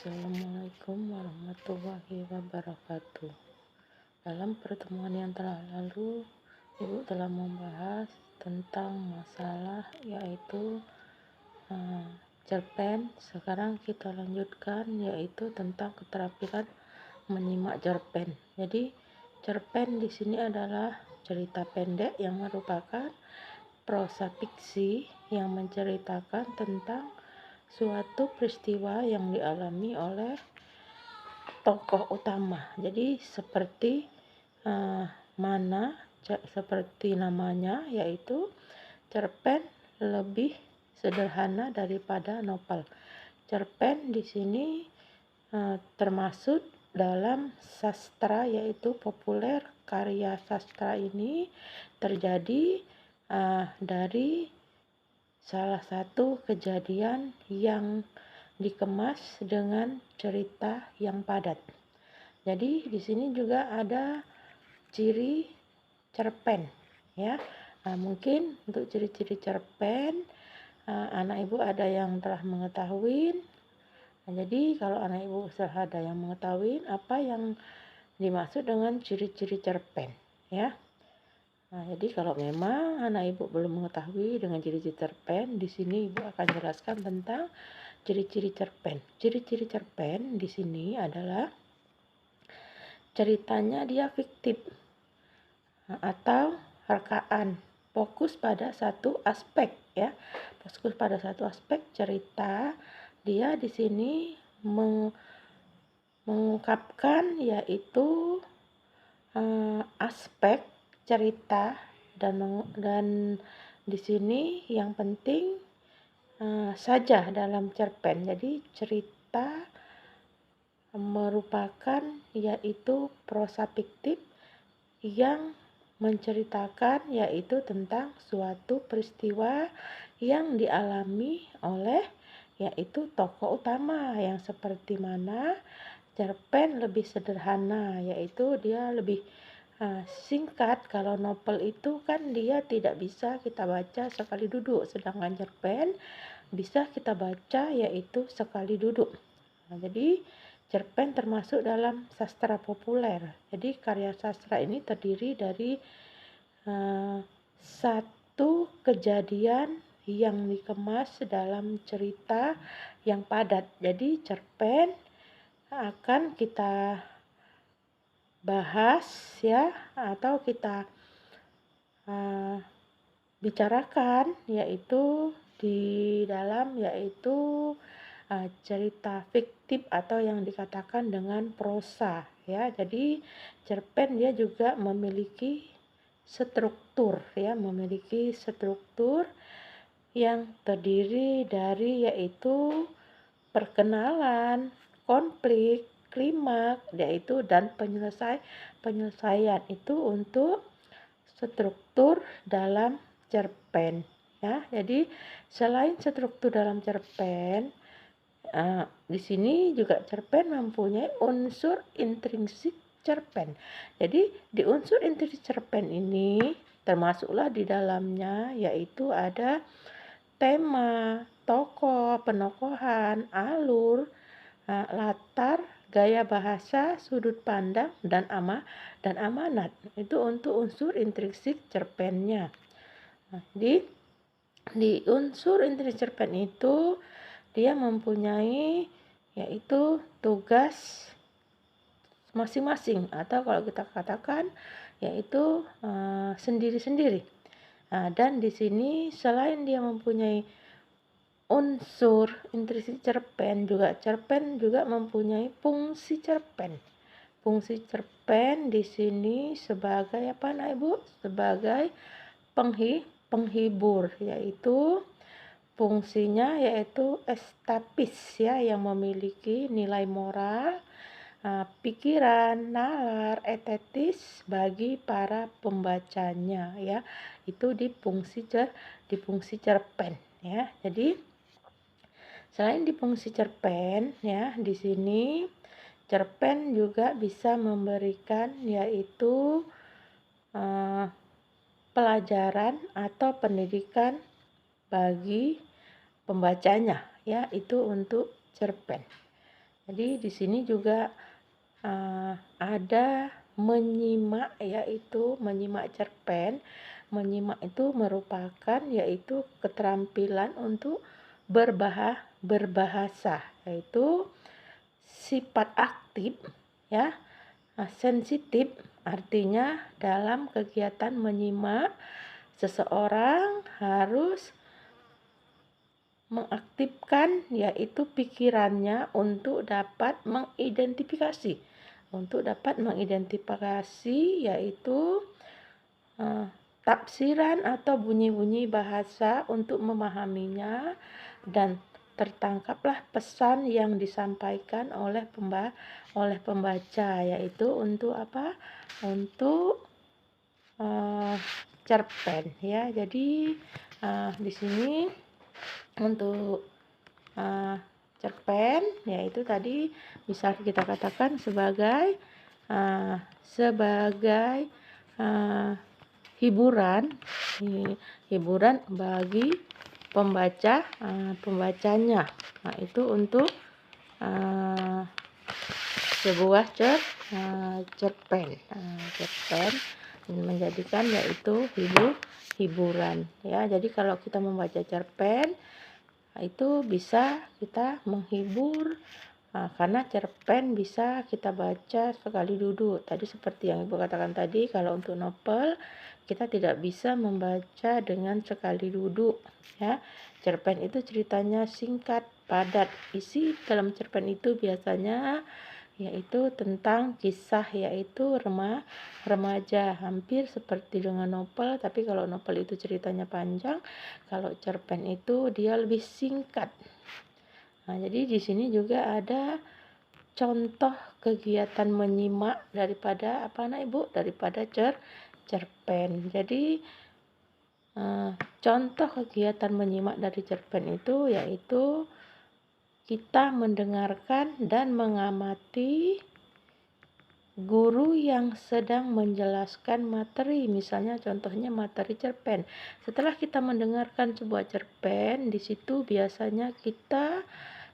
Assalamualaikum warahmatullahi wabarakatuh. Dalam pertemuan yang telah lalu, Ibu telah membahas tentang masalah yaitu cerpen. Sekarang kita lanjutkan yaitu tentang keterampilan menyimak cerpen. Jadi cerpen di sini adalah cerita pendek yang merupakan prosa fiksi yang menceritakan tentang suatu peristiwa yang dialami oleh tokoh utama. Jadi seperti seperti namanya, yaitu cerpen lebih sederhana daripada novel. Cerpen di sini termasuk dalam sastra, yaitu populer. Karya sastra ini terjadi dari salah satu kejadian yang dikemas dengan cerita yang padat. Jadi di sini juga ada ciri cerpen, ya. Mungkin untuk ciri-ciri cerpen anak ibu ada yang telah mengetahui. Jadi kalau anak ibu sudah ada yang mengetahui apa yang dimaksud dengan ciri-ciri cerpen, ya. Jadi kalau memang anak ibu belum mengetahui dengan ciri-ciri cerpen, di sini ibu akan jelaskan tentang ciri-ciri cerpen. Ciri-ciri cerpen di sini adalah ceritanya dia fiktif atau rekaan, fokus pada satu aspek, ya. Fokus pada satu aspek cerita. Dia di sini mengungkapkan yaitu aspek cerita dan di sini yang penting saja dalam cerpen. Jadi cerita merupakan yaitu prosa fiktif yang menceritakan yaitu tentang suatu peristiwa yang dialami oleh yaitu tokoh utama, yang seperti mana cerpen lebih sederhana, yaitu dia lebih singkat. Kalau novel itu kan dia tidak bisa kita baca sekali duduk, sedangkan cerpen bisa kita baca yaitu sekali duduk. Jadi cerpen termasuk dalam sastra populer. Jadi karya sastra ini terdiri dari satu kejadian yang dikemas dalam cerita yang padat. Jadi cerpen akan kita bahas, ya, atau kita bicarakan yaitu di dalam yaitu cerita fiktif atau yang dikatakan dengan prosa, ya. Jadi cerpen dia juga memiliki struktur, ya, memiliki struktur yang terdiri dari yaitu perkenalan, konflik, klimaks, yaitu dan penyelesaian. Itu untuk struktur dalam cerpen, ya. Jadi selain struktur dalam cerpen, di sini juga cerpen mempunyai unsur intrinsik cerpen. Jadi di unsur intrinsik cerpen ini termasuklah di dalamnya yaitu ada tema, tokoh, penokohan, alur, latar, gaya bahasa, sudut pandang, dan amanat. Itu untuk unsur intrinsik cerpennya. Di unsur intrinsik cerpen itu dia mempunyai yaitu tugas masing-masing, atau kalau kita katakan yaitu sendiri-sendiri. Dan di sini selain dia mempunyai unsur intrinsik cerpen juga mempunyai fungsi cerpen. Fungsi cerpen di sini sebagai apa, Nak Ibu? Sebagai penghibur, yaitu fungsinya yaitu estapis, ya, yang memiliki nilai moral, pikiran, nalar, estetis bagi para pembacanya, ya. Itu di fungsi cerpen, ya. Jadi selain di fungsi cerpen, ya, di sini cerpen juga bisa memberikan yaitu pelajaran atau pendidikan bagi pembacanya, ya. Itu untuk cerpen. Jadi di sini juga ada menyimak, yaitu menyimak cerpen. Menyimak itu merupakan yaitu keterampilan untuk berbahasa, yaitu sifat aktif, ya, sensitif. Artinya dalam kegiatan menyimak, seseorang harus mengaktifkan yaitu pikirannya untuk dapat mengidentifikasi yaitu tafsiran atau bunyi-bunyi bahasa untuk memahaminya, dan tertangkaplah pesan yang disampaikan oleh pembaca, yaitu untuk apa? Untuk cerpen, ya. Jadi di sini untuk cerpen yaitu tadi bisa kita katakan sebagai hiburan bagi pembacanya. Nah, itu untuk sebuah cerpen. Cerpen menjadikan yaitu hiburan, ya. Jadi kalau kita membaca cerpen itu bisa kita menghibur, karena cerpen bisa kita baca sekali duduk. Tadi seperti yang Ibu katakan tadi, kalau untuk novel kita tidak bisa membaca dengan sekali duduk, ya. Cerpen itu ceritanya singkat, padat. Isi dalam cerpen itu biasanya yaitu tentang kisah yaitu remaja, hampir seperti dengan novel, tapi kalau novel itu ceritanya panjang, kalau cerpen itu dia lebih singkat. Nah, jadi di sini juga ada contoh kegiatan menyimak daripada Ibu? Daripada cerpen. Jadi contoh kegiatan menyimak dari cerpen itu yaitu kita mendengarkan dan mengamati guru yang sedang menjelaskan materi, misalnya contohnya materi cerpen. Setelah kita mendengarkan sebuah cerpen, di situ biasanya kita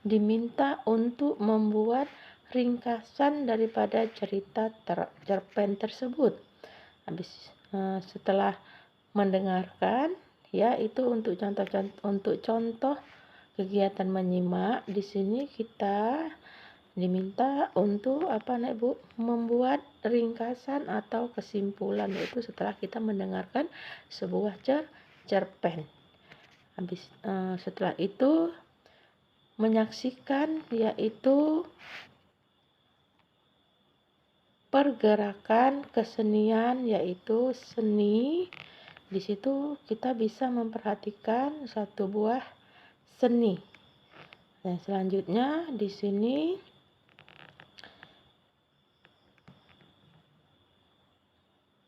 diminta untuk membuat ringkasan daripada cerita cerpen tersebut. Setelah mendengarkan, ya, itu untuk contoh kegiatan menyimak. Di sini kita diminta untuk Ibu? Membuat ringkasan atau kesimpulan, yaitu setelah kita mendengarkan sebuah cerpen. Setelah itu menyaksikan yaitu pergerakan kesenian, yaitu seni. Di situ kita bisa memperhatikan satu buah seni. Dan selanjutnya di sini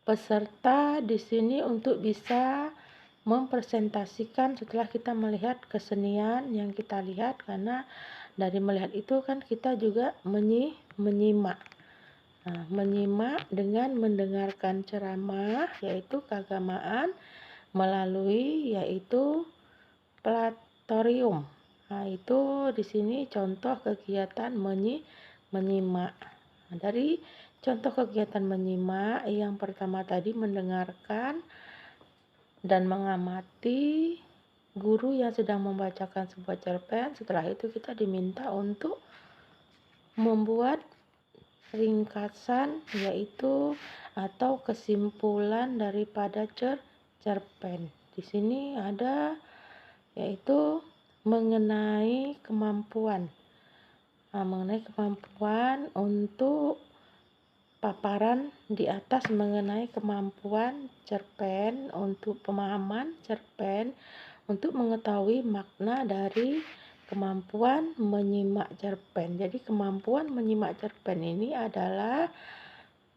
peserta di sini untuk bisa mempresentasikan setelah kita melihat kesenian yang kita lihat, karena dari melihat itu kan kita juga menyimak. Nah, menyimak dengan mendengarkan ceramah yaitu keagamaan melalui yaitu platorium. Nah, itu di sini contoh kegiatan menyimak. Nah, dari contoh kegiatan menyimak yang pertama tadi mendengarkan dan mengamati guru yang sedang membacakan sebuah cerpen. Setelah itu kita diminta untuk membuat ringkasan yaitu atau kesimpulan daripada cerpen. Di sini ada yaitu mengenai kemampuan. Mengenai kemampuan untuk paparan di atas mengenai kemampuan cerpen untuk pemahaman cerpen, untuk mengetahui makna dari kemampuan menyimak cerpen. Jadi kemampuan menyimak cerpen ini adalah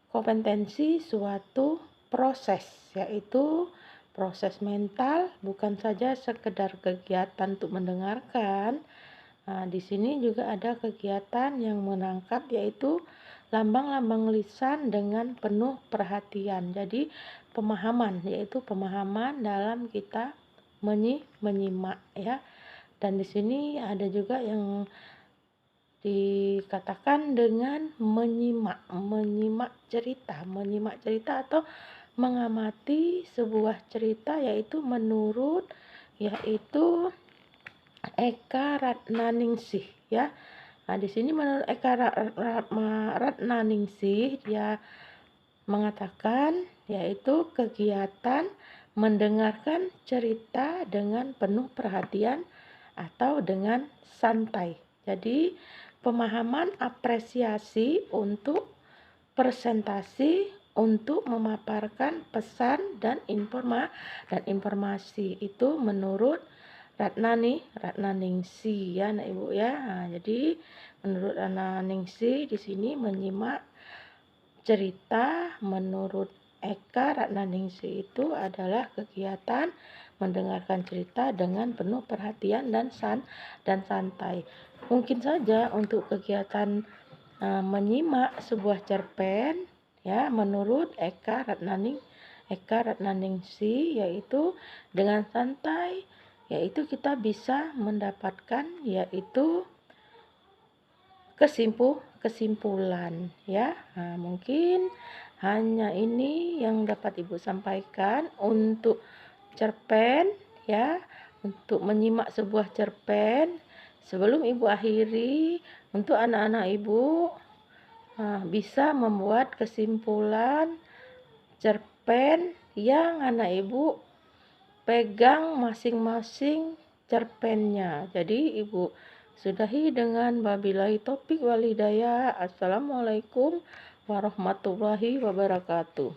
kompetensi suatu proses, yaitu proses mental, bukan saja sekedar kegiatan untuk mendengarkan. Nah, di sini juga ada kegiatan yang menangkap, yaitu lambang-lambang lisan dengan penuh perhatian. Jadi pemahaman, yaitu pemahaman dalam kita menyimak, ya. Dan di sini ada juga yang dikatakan dengan menyimak cerita atau mengamati sebuah cerita, yaitu menurut Eka Ratnaningsih ya. Nah, di sini menurut Eka Ratnaningsih dia mengatakan yaitu kegiatan mendengarkan cerita dengan penuh perhatian atau dengan santai. Jadi pemahaman apresiasi untuk presentasi untuk memaparkan pesan dan informasi itu menurut Ratnaningsih ya, Nak Ibu ya. Nah, jadi menurut Ratnaningsih di sini menyimak cerita menurut Eka Ratnaningsih itu adalah kegiatan mendengarkan cerita dengan penuh perhatian dan santai. Mungkin saja untuk kegiatan menyimak sebuah cerpen ya menurut Eka Ratnaningsih yaitu dengan santai, yaitu kita bisa mendapatkan yaitu kesimpulan ya. Nah, mungkin hanya ini yang dapat Ibu sampaikan untuk cerpen ya, untuk menyimak sebuah cerpen. Sebelum Ibu akhiri, untuk anak-anak Ibu bisa membuat kesimpulan cerpen yang anak Ibu pegang masing-masing cerpennya. Jadi Ibu sudahi dengan wabillahi taufik wal hidayah. Assalamualaikum warahmatullahi wabarakatuh.